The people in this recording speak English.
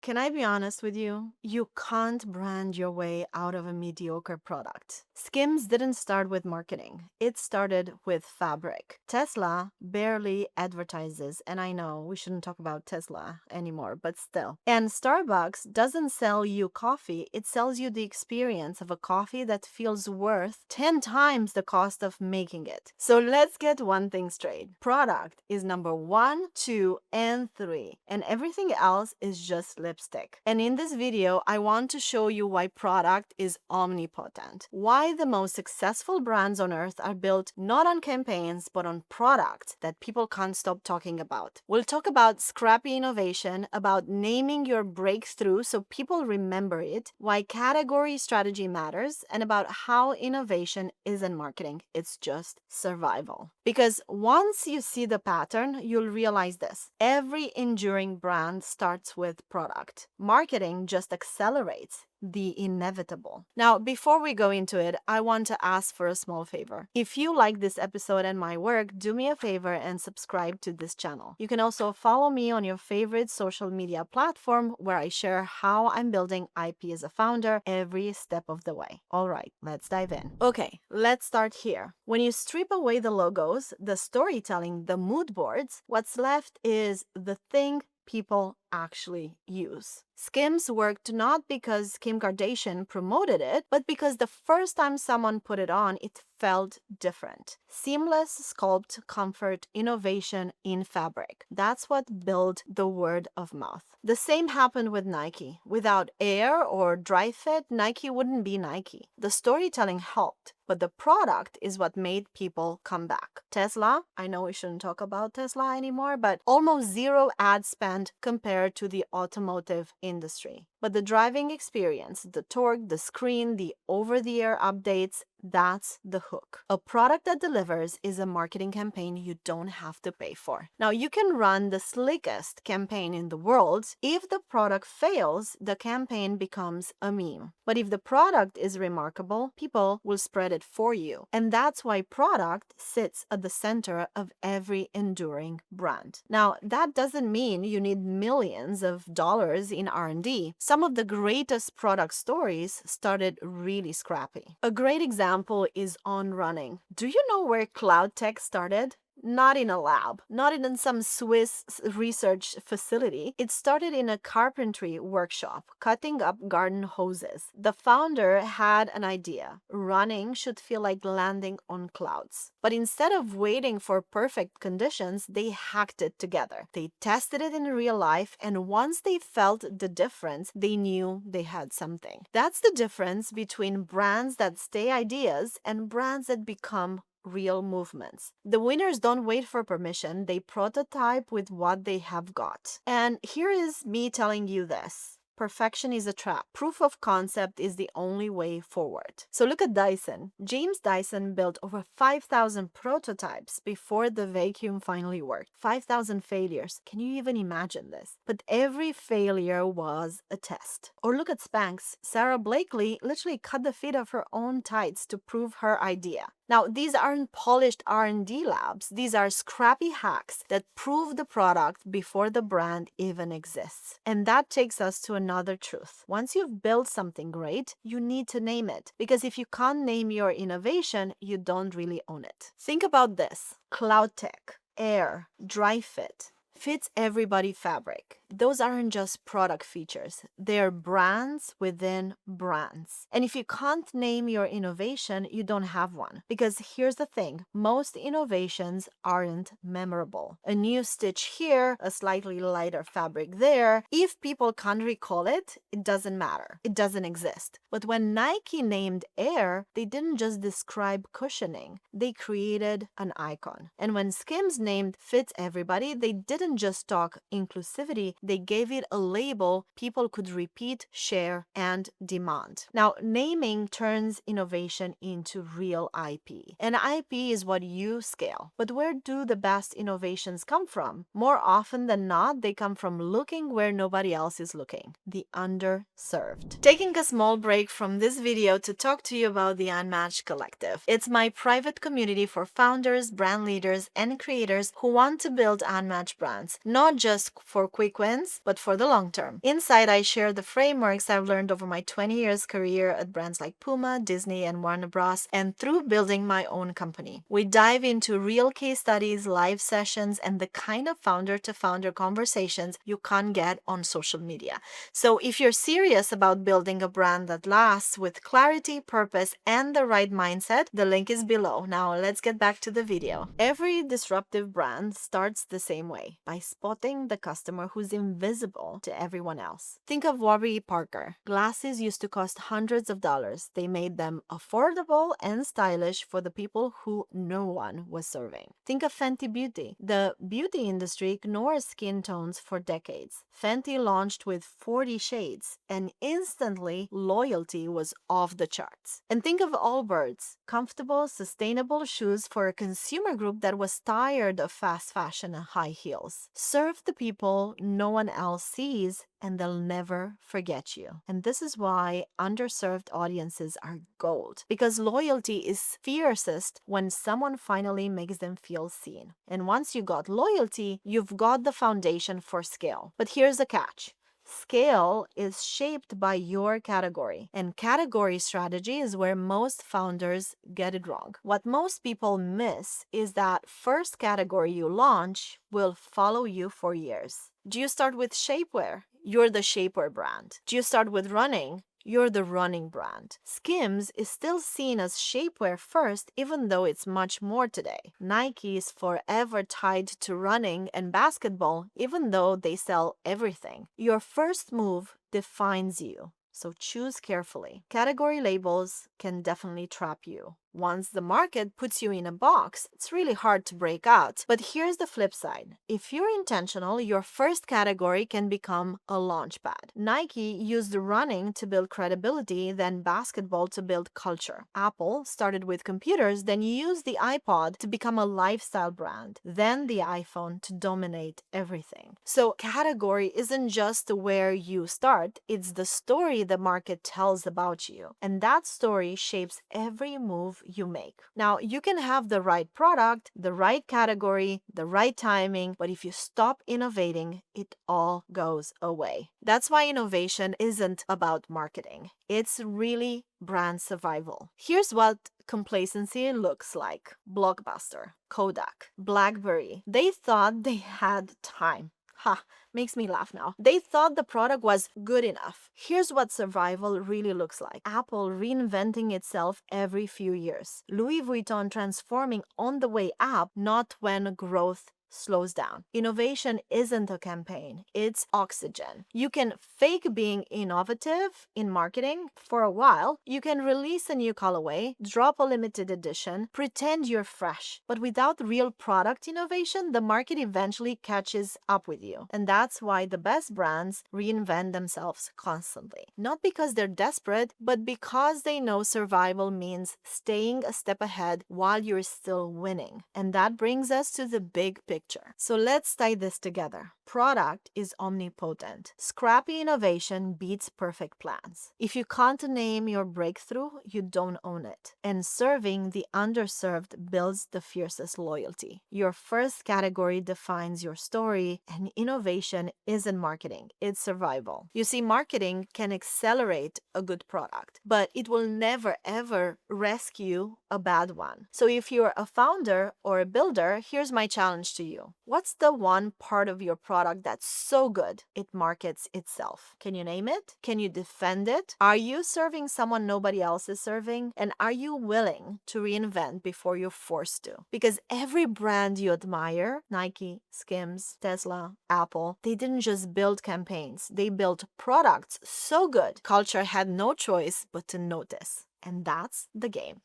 Can I be honest with you? You can't brand your way out of a mediocre product. Skims didn't start with marketing, it started with fabric. Tesla barely advertises, and I know we shouldn't talk about Tesla anymore, but still. And Starbucks doesn't sell you coffee, it sells you the experience of a coffee that feels worth 10 times the cost of making it. So let's get one thing straight. Product is number 1, 2, and 3, and everything else is just lipstick. And in this video, I want to show you why product is omnipotent. Why the most successful brands on earth are built not on campaigns, but on products that people can't stop talking about. We'll talk about scrappy innovation, about naming your breakthrough so people remember it, why category strategy matters, and about how innovation isn't marketing, it's just survival. Because once you see the pattern, you'll realize this. Every enduring brand starts with product. Marketing just accelerates the inevitable. Now, before we go into it, I want to ask for a small favor. If you like this episode and my work, do me a favor and subscribe to this channel. You can also follow me on your favorite social media platform where I share how I'm building IP as a founder every step of the way. All right, let's dive in. Okay, let's start here. When you strip away the logos, the storytelling, the mood boards, what's left is the thing people actually use. Skims worked not because Kim Kardashian promoted it, but because the first time someone put it on, it felt different. Seamless sculpt, comfort, innovation in fabric. That's what built the word of mouth. The same happened with Nike. Without Air or Dry Fit, Nike wouldn't be Nike. The storytelling helped, but the product is what made people come back. Tesla, I know we shouldn't talk about Tesla anymore, but almost zero ad spend compared to the automotive industry. But the driving experience, the torque, the screen, the over-the-air updates, that's the hook. A product that delivers is a marketing campaign you don't have to pay for. Now, you can run the slickest campaign in the world. If the product fails, the campaign becomes a meme. But if the product is remarkable, people will spread it for you. And that's why product sits at the center of every enduring brand. Now, that doesn't mean you need millions of dollars in R&D. Some of the greatest product stories started really scrappy. A great example is On Running. Do you know where cloud tech started? Not in a lab, not in some Swiss research facility. It started in a carpentry workshop, cutting up garden hoses. The founder had an idea. Running should feel like landing on clouds. But instead of waiting for perfect conditions, they hacked it together. They tested it in real life, and once they felt the difference, they knew they had something. That's the difference between brands that stay ideas and brands that become real movements. The winners don't wait for permission, they prototype with what they have got. And here is me telling you this. Perfection is a trap. Proof of concept is the only way forward. So look at Dyson. James Dyson built over 5,000 prototypes before the vacuum finally worked. 5,000 failures. Can you even imagine this? But every failure was a test. Or look at Spanx. Sarah Blakely literally cut the fit of her own tights to prove her idea. Now, these aren't polished R&D labs. These are scrappy hacks that prove the product before the brand even exists. And that takes us to another truth. Once you've built something great, you need to name it. Because if you can't name your innovation, you don't really own it. Think about this. Cloud Tech, Air, Dry Fit, Fits Everybody fabric. Those aren't just product features. They're brands within brands. And if you can't name your innovation, you don't have one. Because here's the thing, most innovations aren't memorable. A new stitch here, a slightly lighter fabric there. If people can't recall it, it doesn't matter. It doesn't exist. But when Nike named Air, they didn't just describe cushioning. They created an icon. And when Skims named Fits Everybody, they didn't just talk inclusivity, they gave it a label people could repeat, share, and demand. Now, naming turns innovation into real IP. And IP is what you scale. But where do the best innovations come from? More often than not, they come from looking where nobody else is looking. The underserved. Taking a small break from this video to talk to you about the Unmatched Collective. It's my private community for founders, brand leaders, and creators who want to build unmatched brands brands, not just for quick wins, but for the long term. Inside, I share the frameworks I've learned over my 20 years career at brands like Puma, Disney, and Warner Bros., and through building my own company. We dive into real case studies, live sessions, and the kind of founder-to-founder conversations you can't get on social media. So if you're serious about building a brand that lasts with clarity, purpose, and the right mindset, the link is below. Now let's get back to the video. Every disruptive brand starts the same way, by spotting the customer who's invisible to everyone else. Think of Warby Parker. Glasses used to cost hundreds of dollars. They made them affordable and stylish for the people who no one was serving. Think of Fenty Beauty. The beauty industry ignores skin tones for decades. Fenty launched with 40 shades, and instantly loyalty was off the charts. And think of Allbirds, comfortable, sustainable shoes for a consumer group that was tired of fast fashion and high heels. Serve the people no one else sees, and they'll never forget you. And this is why underserved audiences are gold, because loyalty is fiercest when someone finally makes them feel seen. And once you got loyalty, you've got the foundation for scale. But here's the catch. Scale is shaped by your category, and category strategy is where most founders get it wrong. What most people miss is that first category you launch will follow you for years. Do you start with shapewear? You're the shapewear brand. Do you start with running? You're the running brand. Skims is still seen as shapewear first, even though it's much more today. Nike is forever tied to running and basketball, even though they sell everything. Your first move defines you, so choose carefully. Category labels can definitely trap you. Once the market puts you in a box, it's really hard to break out. But here's the flip side. If you're intentional, your first category can become a launchpad. Nike used running to build credibility, then basketball to build culture. Apple started with computers, then used the iPod to become a lifestyle brand, then the iPhone to dominate everything. So category isn't just where you start, it's the story the market tells about you. And that story shapes every move you make. Now, you can have the right product, the right category, the right timing, but if you stop innovating, it all goes away. That's why innovation isn't about marketing. It's really brand survival. Here's what complacency looks like. Blockbuster, Kodak, BlackBerry. They thought they had time. Ha, makes me laugh now. They thought the product was good enough. Here's what survival really looks like. Apple reinventing itself every few years. Louis Vuitton transforming on the way up, not when growth slows down. Innovation isn't a campaign, it's oxygen. You can fake being innovative in marketing for a while. You can release a new colorway, drop a limited edition, pretend you're fresh. But without real product innovation, the market eventually catches up with you. And that's why the best brands reinvent themselves constantly. Not because they're desperate, but because they know survival means staying a step ahead while you're still winning. And that brings us to the big picture. So let's tie this together. Product is omnipotent. Scrappy innovation beats perfect plans. If you can't name your breakthrough, you don't own it. And serving the underserved builds the fiercest loyalty. Your first category defines your story, and innovation isn't marketing, it's survival. You see, marketing can accelerate a good product, but it will never ever rescue a bad one. So if you're a founder or a builder, here's my challenge to you. What's the one part of your product that's so good it markets itself? Can you name it? Can you defend it? Are you serving someone nobody else is serving? And are you willing to reinvent before you're forced to? Because every brand you admire, Nike, Skims, Tesla, Apple, they didn't just build campaigns, they built products so good culture had no choice but to notice. And that's the game.